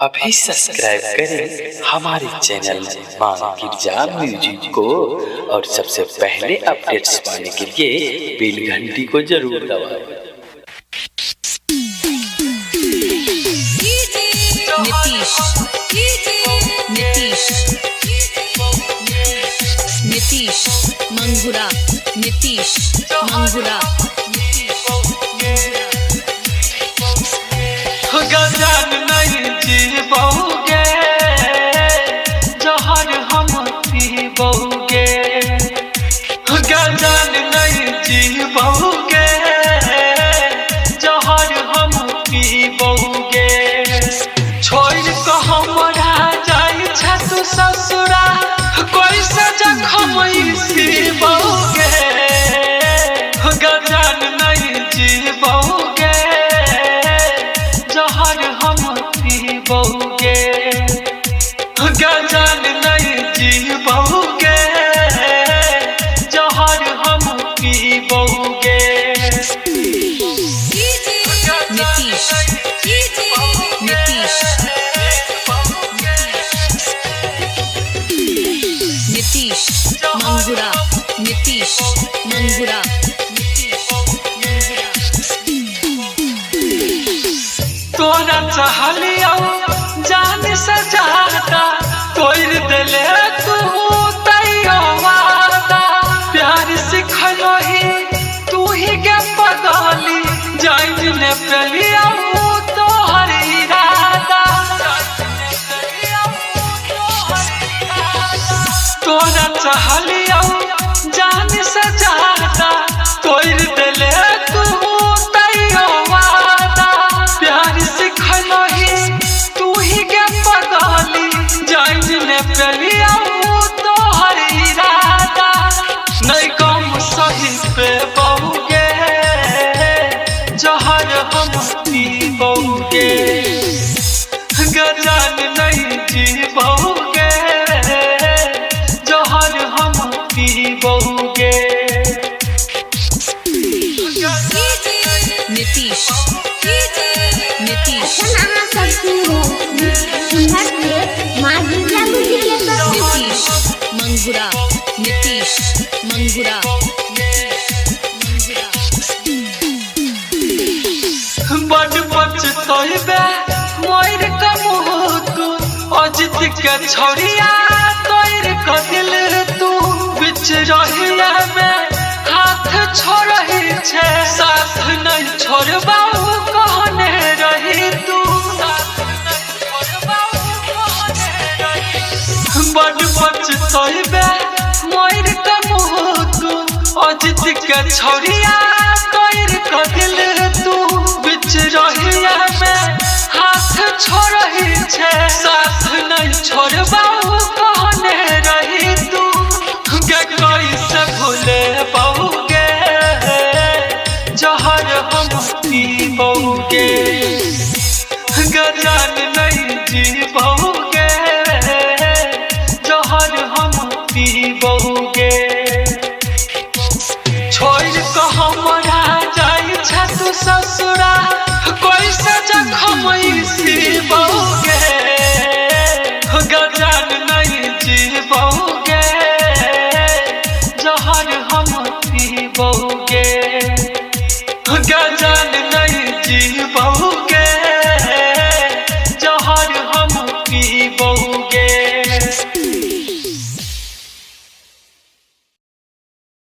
अभी सब्सक्राइब करें हमारे चैनल मां गिरजा म्यूजिक को और सबसे पहले अपडेट्स पाने के लिए बेल घंटी को जरूर दबाएं। नीतीश मंगुरा नीतीश मंगुरा गजान नहीं जीवोगे जहर हम पीबोगे, गजान नहीं जीवोगे जहर हम पीबोगे। छोड़ को हमरा जाई छतु ससुरा कोई से जखम सीबोगे, गजान नहीं जीवोगे जहर हम पीबोगे, गजान नहीं जीवोगे जहर हम पीबोगे। नीतीश नीतीश नीतीश मंगुरा नीतीश मंगुरा तोरा चाहलिया जान से जाता तोड़ दिले तू तैयो वादा, प्यार सिखलो ही तू ही के पगली जान ने पलिया तो हर इरादा। तोरा चाहलिया जान से जाता तोड़ दिले तू तैयो वादा, प्यार सिखलो ही तू ही के पगली जान ने पलिया तो हर इरादा। नहीं कम सही पे बहुगे जहर हम पीबोगे, गजान नहीं जीवोगे जहर हम पीबोगे। नीतीश नीतीश नीतीश मंगुरा नीतीश मंगुरा बड़ पछतोइबे मोर का मुँह तू अजित के छोड़िया तोर का दिल तू बिच रहिया में हाथ छोड़ही छे साथ नहीं छोड़बाऊ कहने रही तू। बड़ पछतोइबे मोर का मुँह तू अजित के छोड़िया तोर का दिल तू बिच रहिया में हाथ छोड़ही छे साथ नहीं छोड़बाऊ कहने रही तू। के कैसे भूले बहुगे जहर हम पीबोगे, गजान नहीं जीव